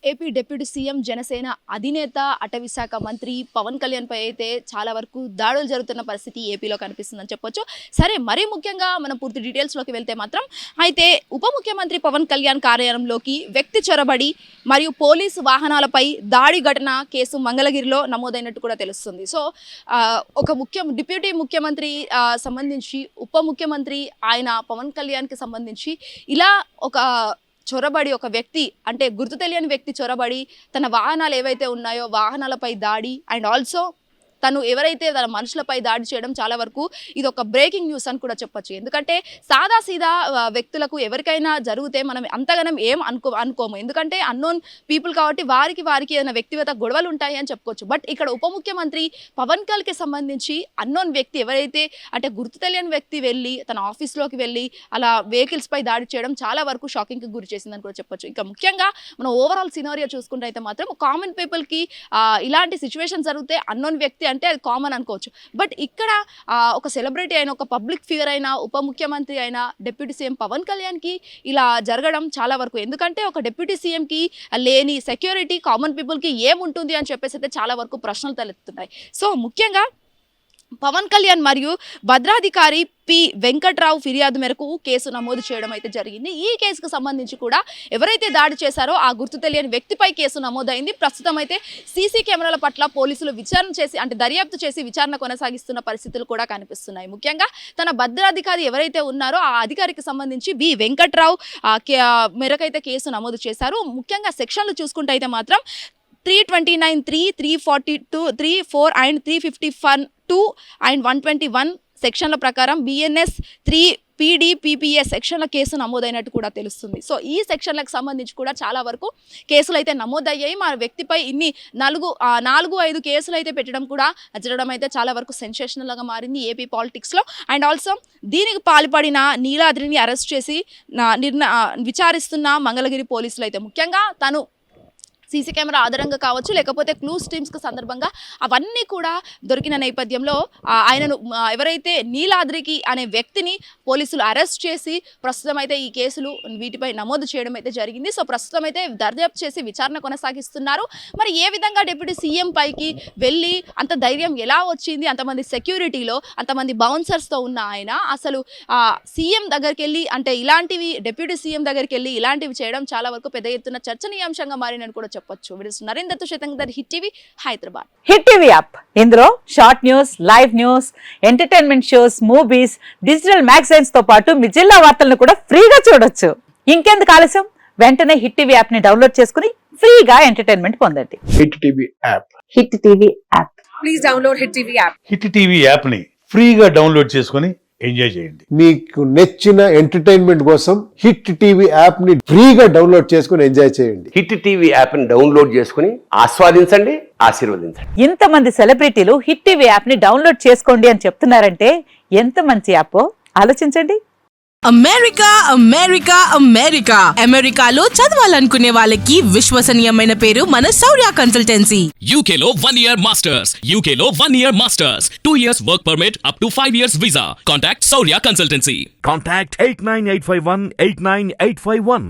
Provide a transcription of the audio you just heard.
AP deputy CM Janasena అధినేత అటవీ శాఖ మంత్రి పవన్ కళ్యాణ్ పై అయితే చాలా వరకు దాడులు జరుగుతున్న పరిస్థితి ఏపీలో కనిపిస్తుందని చెప్పొచ్చు. సరే, మరీ ముఖ్యంగా మనం పూర్తి డీటెయిల్స్లోకి వెళ్తే మాత్రం అయితే ఉప ముఖ్యమంత్రి పవన్ కళ్యాణ్ కార్యాలయంలోకి వ్యక్తి చొరబడి మరియు పోలీసు వాహనాలపై దాడి ఘటన కేసు మంగళగిరిలో నమోదైనట్టు కూడా తెలుస్తుంది. సో ఒక డిప్యూటీ ముఖ్యమంత్రి సంబంధించి ఉప ముఖ్యమంత్రి ఆయన పవన్ కళ్యాణ్కి సంబంధించి ఇలా ఒక చొరబడి ఒక వ్యక్తి అంటే గుర్తు తెలియని వ్యక్తి చొరబడి తన వాహనాలు ఏవైతే ఉన్నాయో వాహనాలపై దాడి అండ్ ఆల్సో తను ఎవరైతే తన మనుషులపై దాడి చేయడం చాలా వరకు ఇది ఒక బ్రేకింగ్ న్యూస్ అని కూడా చెప్పొచ్చు. ఎందుకంటే సాదా సీదా వ్యక్తులకు ఎవరికైనా జరిగితే మనం అంతగానం ఏం అనుకోము. ఎందుకంటే అన్నోన్ పీపుల్ కాబట్టి వారికి ఏదైనా వ్యక్తిగత గొడవలు ఉంటాయి అని చెప్పుకోవచ్చు. బట్ ఇక్కడ ఉప ముఖ్యమంత్రి పవన్ కళ్యాణ్కి సంబంధించి అన్నోన్ వ్యక్తి ఎవరైతే అంటే గుర్తు తెలియని వ్యక్తి వెళ్ళి తన ఆఫీస్లోకి వెళ్ళి అలా వెహికల్స్ పై దాడి చేయడం చాలా వరకు షాకింగ్కి గురి చేసిందని కూడా చెప్పొచ్చు. ఇంకా ముఖ్యంగా మనం ఓవరాల్ సినారియో చూసుకుంటే అయితే మాత్రం కామన్ పీపుల్కి ఇలాంటి సిచ్యువేషన్ జరిగితే అన్నోన్ వ్యక్తి అంటే అది కామన్ అనుకోవచ్చు. బట్ ఇక్కడ ఒక సెలబ్రిటీ అయిన ఒక పబ్లిక్ ఫిగర్ అయిన ఉప ముఖ్యమంత్రి అయిన డిప్యూటీ సీఎం పవన్ కళ్యాణ్కి ఇలా జరగడం చాలా వరకు ఎందుకంటే ఒక డిప్యూటీ సీఎంకి లేని సెక్యూరిటీ కామన్ పీపుల్కి ఏముంటుంది అని చెప్పేసి అయితే చాలా వరకు ప్రశ్నలు తలెత్తుతున్నాయి. సో ముఖ్యంగా పవన్ కళ్యాణ్ మరియు భద్రాధికారి పి వెంకట్రావు ఫిర్యాదు మేరకు కేసు నమోదు చేయడం అయితే జరిగింది. ఈ కేసుకు సంబంధించి కూడా ఎవరైతే దాడి చేశారో ఆ గుర్తు తెలియని వ్యక్తిపై కేసు నమోదైంది. ప్రస్తుతం అయితే సీసీ కెమెరాల పట్ల పోలీసులు విచారణ చేసి అంటే దర్యాప్తు చేసి విచారణ కొనసాగిస్తున్న పరిస్థితులు కూడా కనిపిస్తున్నాయి. ముఖ్యంగా తన భద్రాధికారి ఎవరైతే ఉన్నారో ఆ అధికారికి సంబంధించి బి వెంకట్రావు మేరకైతే కేసు నమోదు చేశారు. ముఖ్యంగా సెక్షన్లు చూసుకుంటే అయితే మాత్రం 329, 342, 34 అండ్ 351 అండ్ 121 సెక్షన్ల ప్రకారం బిఎన్ఎస్ 3 PDPPS సెక్షన్ల కేసు నమోదైనట్టు కూడా తెలుస్తుంది. సో ఈ సెక్షన్లకు సంబంధించి కూడా చాలా వరకు కేసులు అయితే నమోదయ్యాయి. మా వ్యక్తిపై ఇన్ని 4-5 కేసులు అయితే పెట్టడం కూడా జరగడం అయితే చాలా వరకు సెన్సేషనల్గా మారింది ఏపీ పాలిటిక్స్లో. అండ్ ఆల్సో దీనికి పాల్పడిన నీలాద్రిని అరెస్ట్ చేసి విచారిస్తున్న మంగళగిరి పోలీసులు అయితే ముఖ్యంగా తను సీసీ కెమెరా ఆధారంగా కావచ్చు లేకపోతే క్లూస్ టీమ్స్కి సందర్భంగా అవన్నీ కూడా దొరికిన నేపథ్యంలో ఆయనను ఎవరైతే నీలాద్రికి అనే వ్యక్తిని పోలీసులు అరెస్ట్ చేసి ప్రస్తుతం అయితే ఈ కేసులు వీటిపై నమోదు చేయడం అయితే జరిగింది. సో ప్రస్తుతం అయితే దర్యాప్తు చేసి విచారణ కొనసాగిస్తున్నారు. మరి ఏ విధంగా డిప్యూటీ సీఎం పైకి వెళ్ళి అంత ధైర్యం ఎలా వచ్చింది, అంతమంది సెక్యూరిటీలో అంతమంది బౌన్సర్స్తో ఉన్న ఆయన అసలు సీఎం దగ్గరికి వెళ్ళి అంటే ఇలాంటివి డిప్యూటీ సీఎం దగ్గరికి వెళ్ళి ఇలాంటివి చేయడం చాలా వరకు పెద్ద ఎత్తున చర్చనీయాంశంగా మారినని కూడా చెప్పొచ్చు. నరేందర్ శతంగర్, hit TV, Hyderabad. Hit TV app ఇందులో short news, live news, entertainment shows, movies, digital magazines తో పాటు మీ జిల్లా వార్తలను కూడా ఫ్రీగా చూడొచ్చు. ఇంకెందుకు ఆలస్యం, వెంటనే హిట్ టీవీ యాప్ ని డౌన్లోడ్ చేసుకుని ఫ్రీగా ఎంటర్టైన్మెంట్ పొందండి. Hit TV app. Hit TV app. Please download hit TV app. Hit TV app ని ఫ్రీగా డౌన్లోడ్ చేసుకుని ఎంజాయ్ చేయండి. మీకు నచ్చిన ఎంటర్టైన్మెంట్ కోసం హిట్ టీవీ యాప్ ని ఫ్రీగా డౌన్లోడ్ చేసుకుని ఎంజాయ్ చేయండి. హిట్ టీవీ యాప్ ని డౌన్లోడ్ చేసుకుని ఆస్వాదించండి, ఆశీర్వదించండి. ఇంతమంది సెలబ్రిటీలు హిట్ టీవీ యాప్ ని డౌన్లోడ్ చేసుకోండి అని చెప్తున్నారంటే ఎంత మంచి యాప్ ఆలోచించండి. అమెరికా అమెరికా అమెరికా అమెరికాలో చదవాలనుకునే వాళ్ళకి విశ్వసనీయమైన పేరు మన శౌర్య కన్సల్టెన్సీ. UK లో 1 year masters, UK లో 1 year masters, 2 years work permit up to 5 years visa. Contact Saurya Consultancy. Contact 89851 89851.